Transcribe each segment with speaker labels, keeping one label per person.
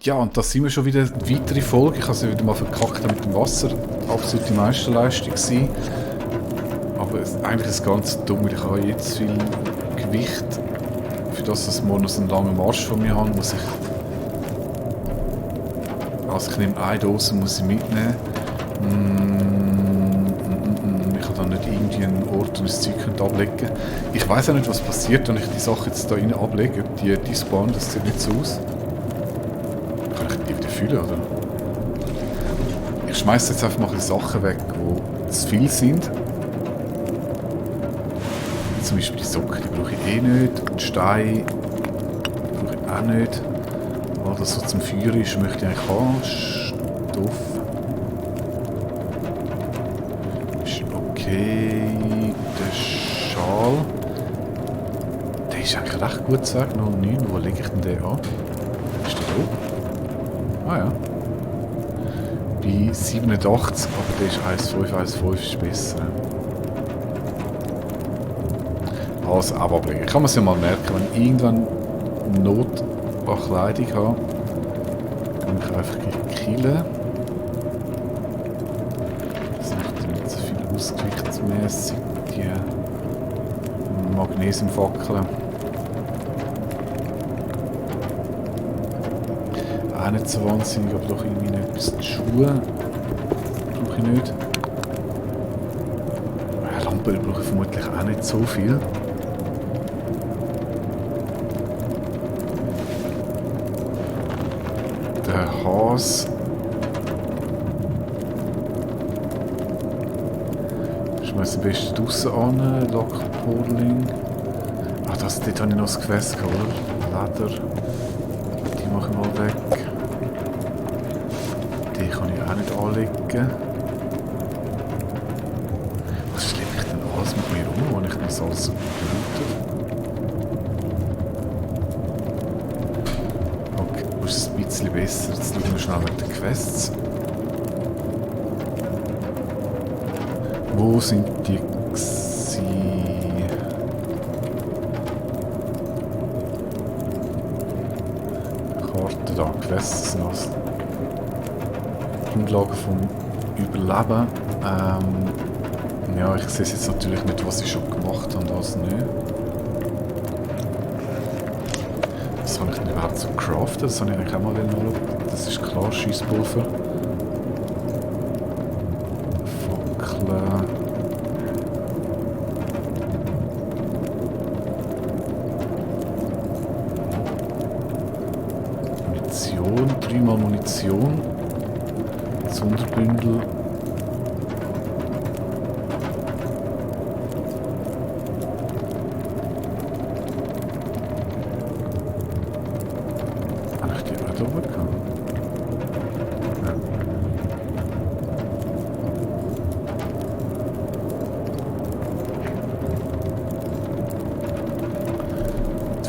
Speaker 1: Ja, und da sind wir schon wieder eine weitere Folge. Ich habe sie wieder mal verkackt mit dem Wasser. Absolute Meisterleistung gewesen. Aber eigentlich ist es ganz dumm, weil ich habe jetzt viel Gewicht. Für das, dass ich morgen noch so einen langen Marsch von mir habe, muss ich... Also ich nehme eine Dose, muss ich mitnehmen. Ich kann dann nicht irgendwie einen Ort und das Zeug ablegen. Ich weiß auch nicht, was passiert, wenn ich die Sache jetzt da rein ablege. Ob die spawnen, das sieht nicht so aus. Kann ich die wieder füllen, oder? Ich schmeiße jetzt einfach mal Sachen weg, die zu viel sind. Zum Beispiel die Socken, die brauche ich eh nicht. Die Steine brauche ich auch nicht. Weil das so zum Feuer ist, möchte ich eigentlich haben. Stoff. Ist okay. Der Schal. Der ist eigentlich recht gut zu sagen. 09. Wo lege ich denn den an? Ist der da oben? Ah ja. Bei 87, aber der ist 1,5 ist besser. Also auch ablegen. Ich kann mir es ja mal merken, wenn ich irgendwann Not an Kleidung habe, kann ich einfach killen. Das macht nicht so viel ausgewichtsmässig, die Magnesiumfackeln. 21, aber doch irgendwie nicht etwas. Die Schuhe brauche ich nicht. Lampen brauche ich vermutlich auch nicht so viel. Der Hase. Schmeiß am besten draussen an. Lockpolling. Ah, dort habe ich noch das Gefäß gehabt, oder? Leder. Die mache ich mal weg. Die kann ich auch nicht anlegen. Was schleppe ich denn alles mit mir um, wenn ich das alles so blute? Okay, das ist ein bisschen besser. Jetzt schauen wir schnell mit den Quests. Wo sind die gewesen? Karte da, Quests sind alles Grundlagen vom Überleben. Ja, ich sehe jetzt natürlich nicht, was ich schon gemacht habe und was nicht. Was habe ich denn überhaupt so craften? Das habe ich eigentlich auch mal schauen. Das ist klar, Schiesspulver. Fackeln. Munition, 3-mal Munition. Sonderbündel. Habe ich die auch da oben gehabt? Ja.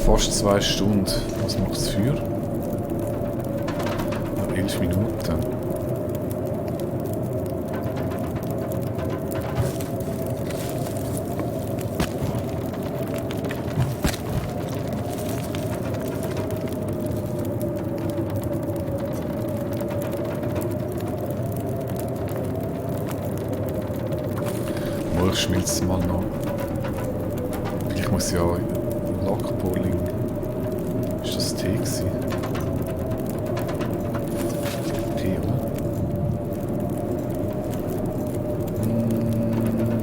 Speaker 1: Fast 2 Stunden. Was macht es für? 11 Minuten. Ich schmilze es mal noch. Ich muss ja Lockpolling. Ist das T gewesen? T, oder?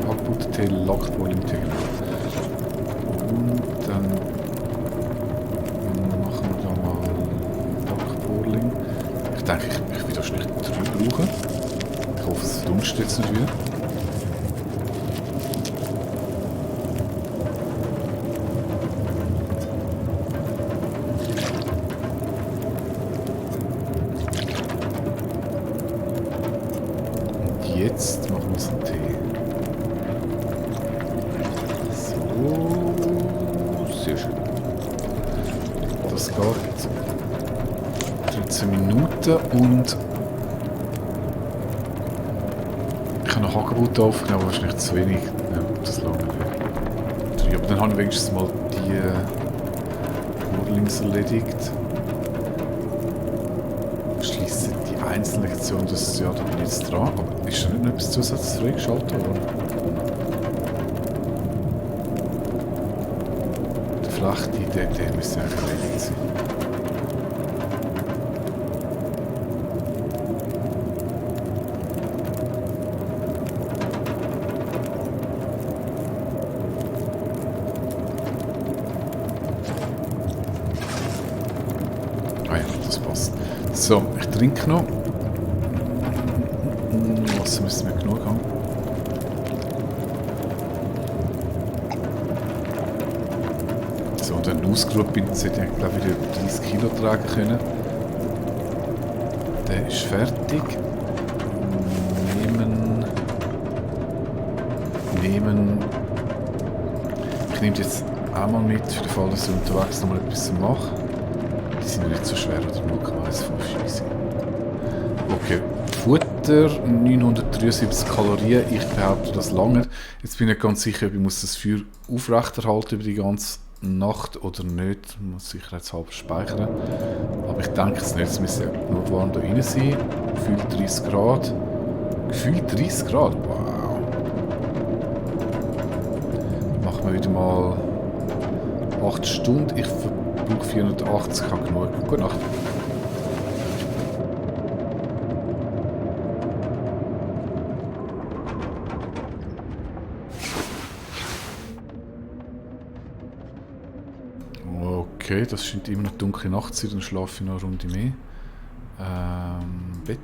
Speaker 1: Hackbutt T, Lockpolling T. Und dann machen wir da mal Lockpolling. Ich denke, ich will das nicht drüber brauchen. Ich hoffe, es dunstet jetzt nicht wieder. Jetzt machen wir es einen Tee. So, sehr schön. Das geht 13 Minuten und ich habe noch Hagebutten aufgenommen, aber wahrscheinlich zu wenig. Ja, das lange nicht. Aber dann habe ich wenigstens mal die Urlings erledigt. einzelne Lektionen, das ja, da bin ich jetzt dran. Aber ist da nicht noch etwas Zusätzliches freigeschaltet worden? Der Flechte, der müsste eigentlich erledigt sein. Ah ja, das passt. So, ich trinke noch. Wasser müssen wir genug haben. So, und wenn ich ausgeruht bin, sollte ich glaube ich wieder 30 Kilo tragen können. Der ist fertig. Nehmen. Ich nehme jetzt auch mal mit, für den Fall, dass ich unterwegs noch mal etwas mache. Die sind nicht so schwer, oder 0,15 sind. Okay, Futter, 973 Kalorien. Ich behaupte das lange. Jetzt bin ich nicht ganz sicher, ob ich das Feuer aufrechterhalten über die ganze Nacht oder nicht. Ich muss sicherheitshalber speichern. Aber ich denke es nicht. Es müsste genug warm da rein sein. Gefühlt 30 Grad. Gefühlt 30 Grad? Wow. Machen wir wieder mal 8 Stunden. Ich verbrauche 480, ich habe genug. Gute Nacht. Okay, das scheint immer noch dunkle Nacht zu sein, dann schlafe ich noch eine Runde mehr. Bett.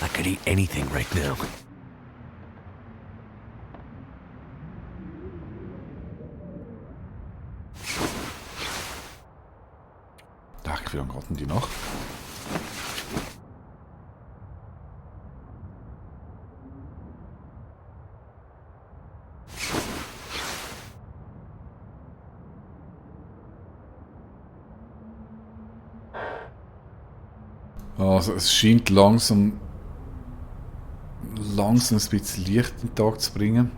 Speaker 2: I could eat anything right now.
Speaker 1: Wie lange geht denn die Nacht? Also es scheint langsam ein bisschen Licht in den Tag zu bringen.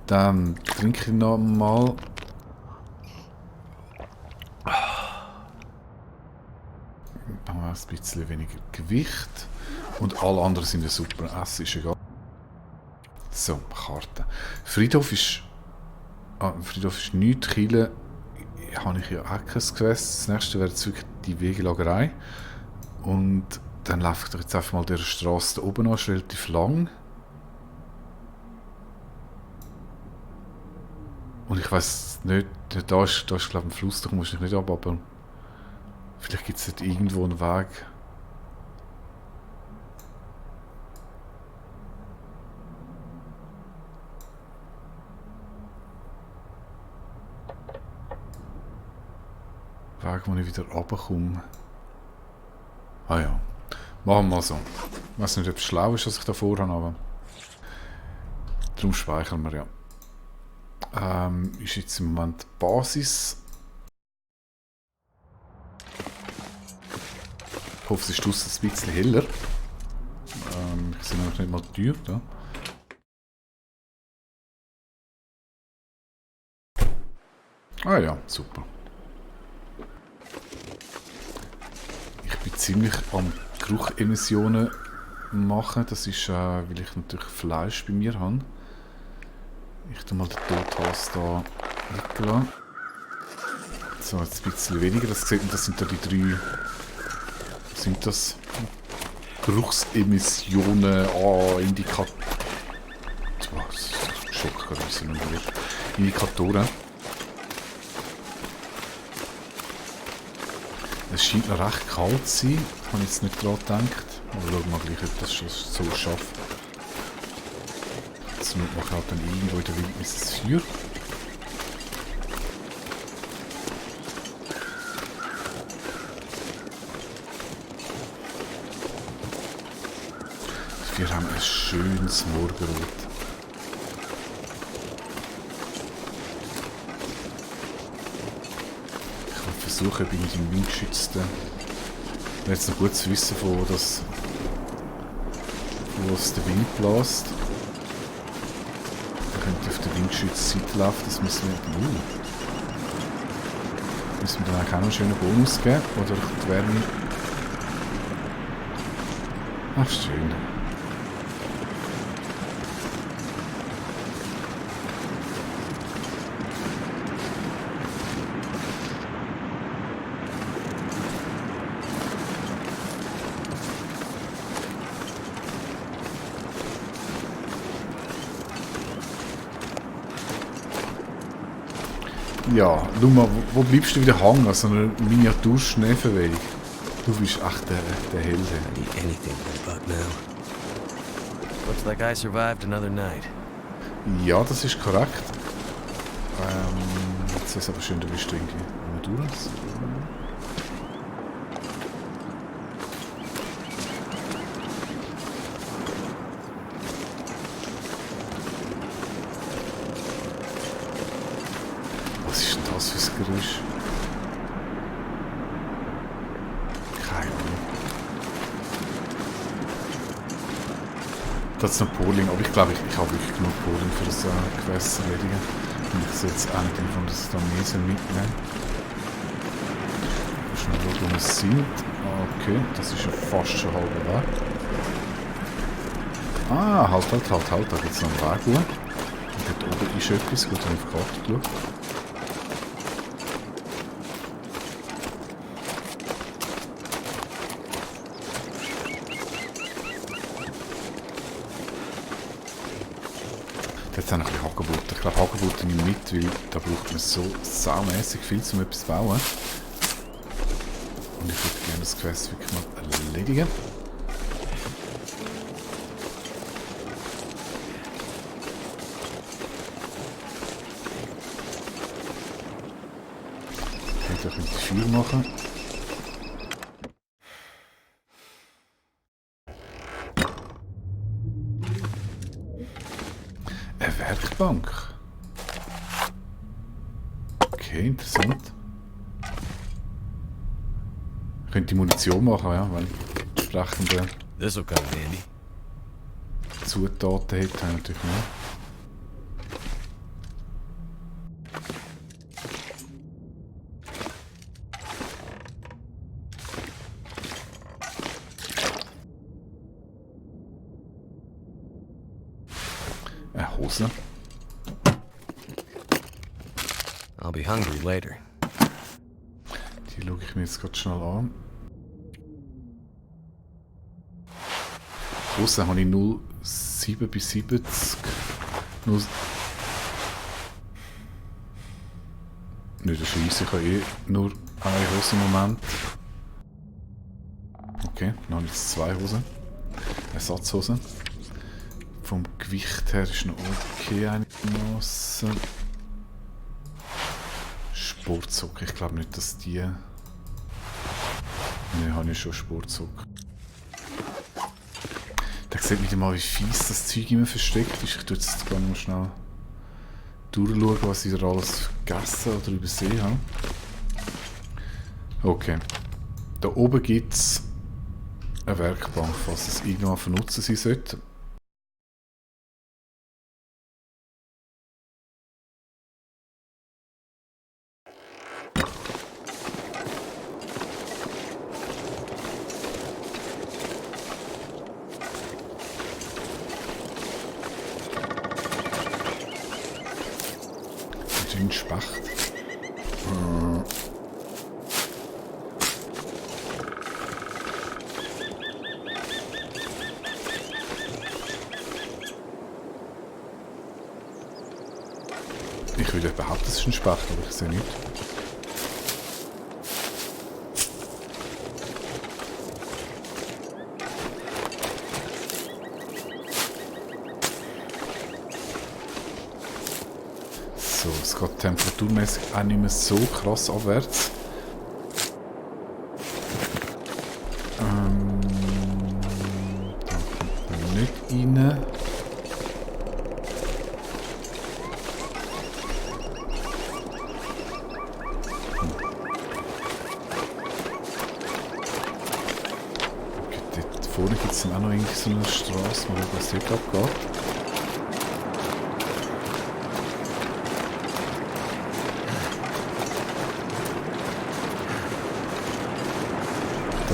Speaker 1: Dann trinke ich noch mal. Dann haben wir ein bisschen weniger Gewicht. Und alle anderen sind ja super. Essen ist egal. So, Karte. Friedhof ist nichts. Kille habe ich ja auch kein Gewässer. Das nächste wäre jetzt wirklich die Wegelagerei. Und dann läuft jetzt einfach mal der Straße da oben an, ist relativ lang. Und ich weiß nicht, da ist glaube ich ein Fluss, da muss ich nicht ab, aber vielleicht gibt es nicht irgendwo einen Weg. Weg, wo ich wieder runterkomme. Ah ja, machen wir mal so. Ich weiß nicht, ob es schlau ist, was ich da vorhabe, aber darum speichern wir ja. Ist jetzt im Moment die Basis. Ich hoffe, es ist draussen ein bisschen heller. Ich sehe noch nicht mal die Tür da. Ah ja, super. Ich bin ziemlich am Geruchemissionen machen. Das ist, weil ich natürlich Fleisch bei mir habe. Ich tue mal den Tothals da liegen. So, jetzt ein bisschen weniger. Das sieht man, das sind da die 3. Was sind das? Geruchsemissionen, Indikatoren. Schock gerade ein bisschen umgekehrt. Indikatoren. Es scheint noch recht kalt zu sein. Ich habe jetzt nicht daran gedacht. Aber schauen wir mal gleich, ob das schon so schafft. Jetzt mache ich halt dann irgendwo in der Wildnis das Feuer. Wir haben ein schönes Morgenrot. Ich will versuchen, bei dem Windgeschützten. Ich habe jetzt noch gut zu wissen, wo es der Wind bläst. Da könnte auf der Windgeschützseite laufen, das müssen wir. Müssen wir dann eigentlich auch noch einen schönen Bonus geben? Oder die Wärme... Ach, schön. Ja, schau mal, wo bleibst du wieder hängen? So eine Miniatur-Schneefenweg. Du bist echt der Held.
Speaker 2: I need anything right about now. Looks like I survived another night.
Speaker 1: Ja, das ist korrekt. Jetzt ist es aber schön, du bist irgendwie durch. Was ist denn das für ein Geräusch? Keine Ahnung. Das ist noch Poling, aber ich glaube, ich habe wirklich genug Poling für das Gewässer erledigen. Und ich soll jetzt endlich von das da mehr mitnehmen. Schnell schauen, wo wir sind. Okay, das ist ja fast schon halb weg. Ah, halt, da gibt es noch einen Weg hoch. Und dort oben ist etwas, gut, habe ich auf die Karte geschaut. Jetzt habe ich ein bisschen Hagebutten. Ich glaube, Hagebutten nehme ich mit, weil da braucht man so saumässig viel, um etwas zu bauen. Und ich würde gerne das Quest wirklich mal erledigen. Ich könnte auch mit Feuer machen. Eine Werkbank. Okay, interessant. Ich könnte die Munition machen, ja, weil entsprechende
Speaker 2: This'll come in handy.
Speaker 1: Zutaten hätte, habe ich natürlich mehr. Eine Hose.
Speaker 2: I'll be hungry later.
Speaker 1: Die schaue ich mir jetzt gerade schnell an. Hose habe ich 0,7 bis 70. Nicht der Scheisse, ich habe eh nur eine Hose im Moment. Okay, dann habe ich jetzt zwei Hosen. Ersatzhosen. Vom Gewicht her ist noch okay einigermaßen. Sportsocken, ich glaube nicht, dass die... Ne, habe ich schon Sportsocken. Da sieht wieder mal, wie fies das Zeug immer versteckt ist. Ich tue jetzt gar mal schnell durchschauen, was ich da alles vergessen oder übersehen habe. Okay. Da oben gibt es eine Werkbank, falls es irgendwann von Nutzen sein sollte. Ein Spacht. Ich würde behaupten, es ist ein Spacht, aber ich sehe nicht. So, es geht temperaturmäßig auch nicht mehr so krass abwärts. Da kommt man nicht rein. Okay, dort vorne gibt es dann auch noch irgendwie so eine Straße, wo das dort abgeht.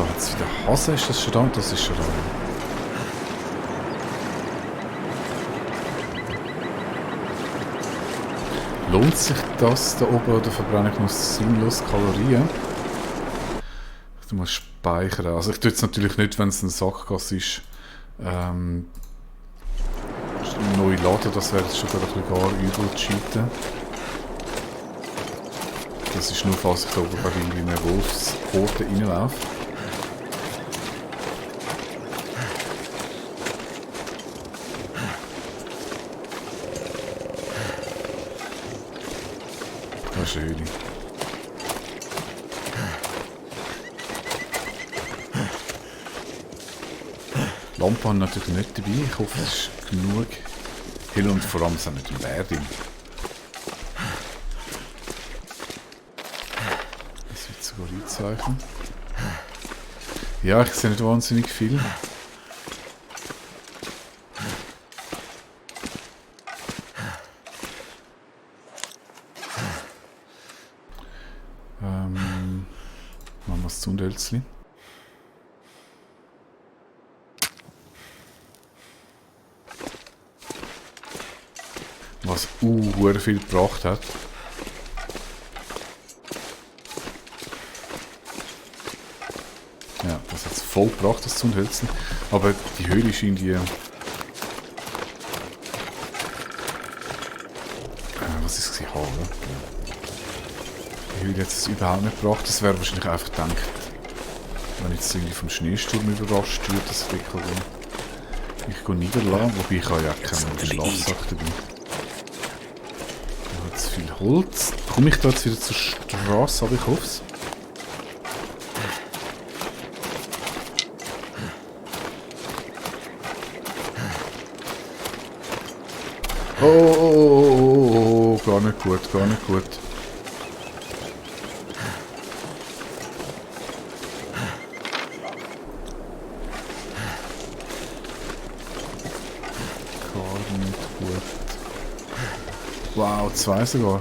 Speaker 1: Da hat es wieder Hase, ist das schon da? Das ist schon da. Lohnt sich das da oben oder verbrenne ich noch sinnlos Kalorien? Ich muss speichern. Also ich tue es natürlich nicht, wenn es ein Sackgasse ist, neu laden. Das wäre jetzt schon ein bisschen gar übel zu cheaten. Das ist nur, falls ich da oben in eine Wolfshorde reinlaufe. Das ist eine Höhle. Lampe habe ich natürlich nicht dabei. Ich hoffe, es ist genug hell und vor allem sind nicht ein Bär drin. Das wird sogar einzeichnen. Ja, ich sehe nicht wahnsinnig viel. Machen wir das Zündhölzchen. Was viel gebracht hat. Ja, das hat es voll gebracht, das Zündhölzchen. Aber die Höhle ist irgendwie... was ist es? Haare. Die Höhle hat es überhaupt nicht gebracht. Das wäre wahrscheinlich einfach gedacht, wenn jetzt irgendwie vom Schneesturm überrascht wird, dass ich mich niederlassen. Wobei ich habe ja keine Schlafsack dabei. Zu viel Holz. Komme ich da jetzt wieder zur Straße, aber ich hoffe es. Oh, gar nicht gut, gar nicht gut. Gar nicht gut. Wow, 2 sogar.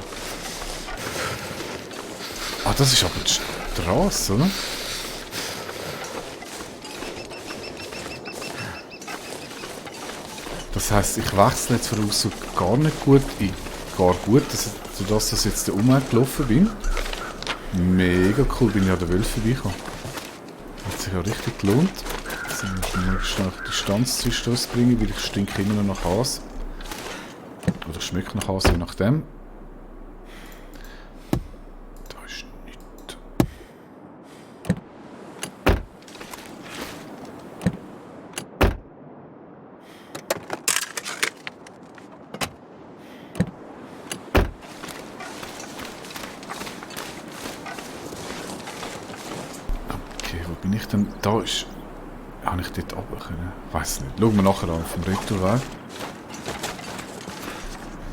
Speaker 1: Ah, das ist aber die Straße, oder? Das heisst, ich wechsle jetzt voraus so gar nicht gut in gar gut, sodass ich jetzt da umgelaufen bin. Mega cool, bin ich an den Wölfen vorbeigekommen. Hat sich ja richtig gelohnt. Jetzt müssen wir schnell die Distanz zwischen uns bringen, weil ich stinke immer noch nach Hase. Oder ich schmecke nach Hase, je nachdem. Da ist nichts. Okay, wo bin ich denn? Da ist... Habe ich dort runter können? Weiß nicht. Schauen wir nachher an, vom Retourweg.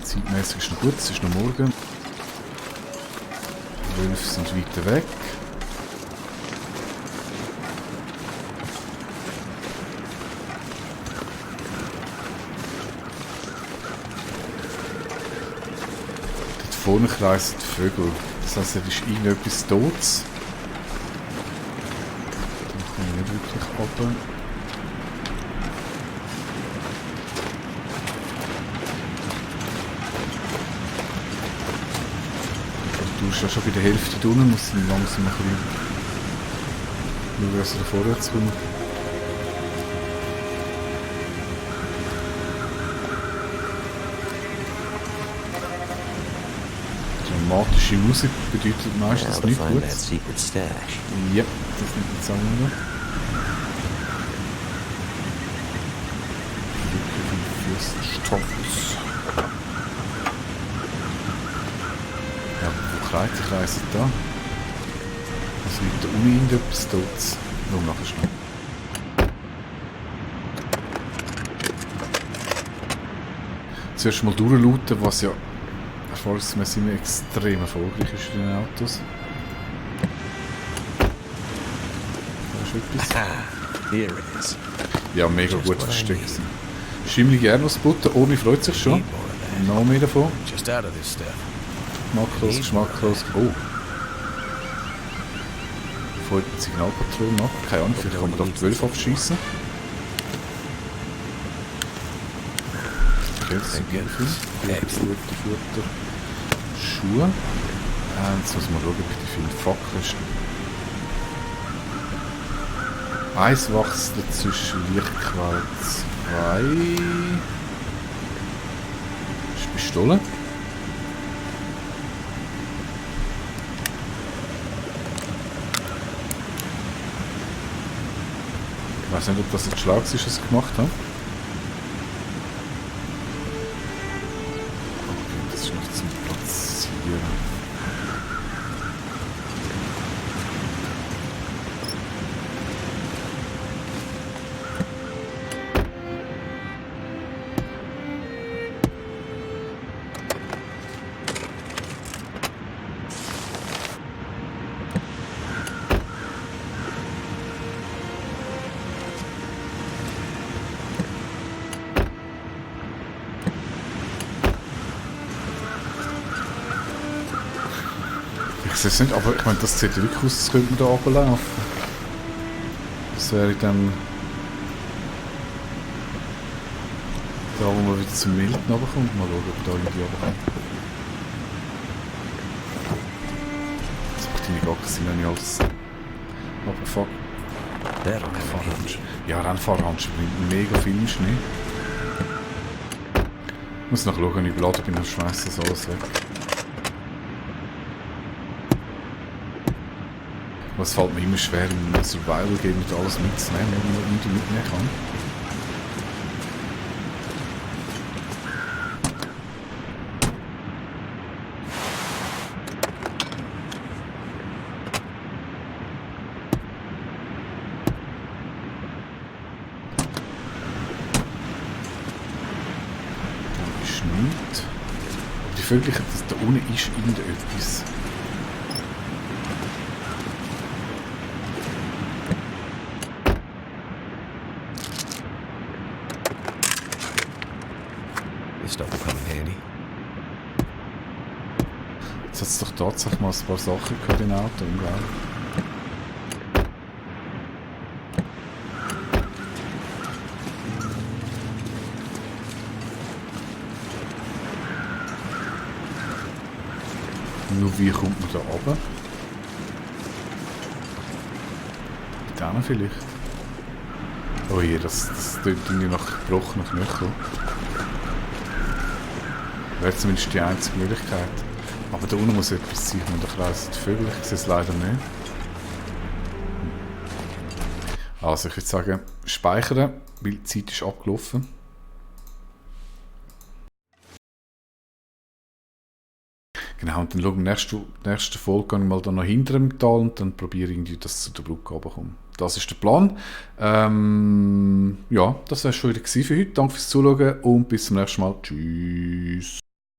Speaker 1: Zeitmäßig ist noch gut, es ist noch morgen. Die Wölfe sind weiter weg. Dort vorne kreisen die Vögel. Das heisst, es ist irgendetwas Totes. Da komme ich nicht wirklich runter. Du bist ja schon bei der Hälfte drinnen, muss dann langsam ein bisschen schauen, dass er vorwärts kommt. Dramatische Musik bedeutet meistens nichts Gutes. Ja, das nimmt jetzt auch noch. Fürstenstolz. Ja, wo kreisen da? Also mit der Uni irgendetwas Totes. Nur nachher schnell. Zuerst mal durchlooten, was ja erfolgsmäßig immer extrem erfolgreich ist in den Autos. Da ist etwas. Ja, mega gut versteckt. Schimmelige Erdnussbutter, Omi freut sich schon. Noch mehr davon. Geschmacklos, geschmacklos. Oh. Folgt die Signalpatrouille nach. Keine Ahnung, vielleicht kann man da 12 abschießen. Okay, das sind gute Futter. Schuhe. Jetzt muss man schauen, ob ich die finde. Fackeln. Eiswachsel zwischen Lichtquelle 2. Das ist Pistole. Ich weiß nicht, ob das jetzt schlau ist, was ich gemacht habe. Okay, das ist noch zum Platzieren. Ich weiß nicht, aber ich meine, das sieht ja wirklich aus, als könnte man da runterlaufen. Das wäre dann da, wo man wieder zum Milton runterkommt. Mal schauen, ob da irgendwie runterkommt. Deine Gacke sind ja nicht alles. Aber fuck.
Speaker 2: That'll come in handy.
Speaker 1: Ja, Rennfahrhandschuhe bringt mega viel Schnee. Ich muss noch schauen, wenn ich beladen bin, dann schmeiße das alles weg. Was fällt mir immer schwer, in einem Survival-Game mit alles mitzunehmen, wenn man irgendwie mitnehmen kann. Da ist nichts. Aber die Vögel, da unten ist irgendetwas.
Speaker 2: This stuff will come in handy.
Speaker 1: Jetzt hat es doch tatsächlich mal ein paar Sachen gehabt in Auto, gell? Nur wie kommt man da runter? Mit denen vielleicht? Oh je, das klingt irgendwie nach gebrochenen Knöchel. Wäre zumindest die einzige Möglichkeit. Aber da unten muss etwas sein, und da kreisen die Vögel, ich sehe es leider nicht. Also ich würde sagen, speichern, weil die Zeit ist abgelaufen. Genau, und dann schauen wir in der nächsten Folge gehe ich mal da noch hinter dem Tal und dann probiere ich irgendwie, dass es zu der Brücke runterkommt. Das ist der Plan. Ja, das war es schon wieder für heute. Danke fürs Zuschauen und bis zum nächsten Mal. Tschüss.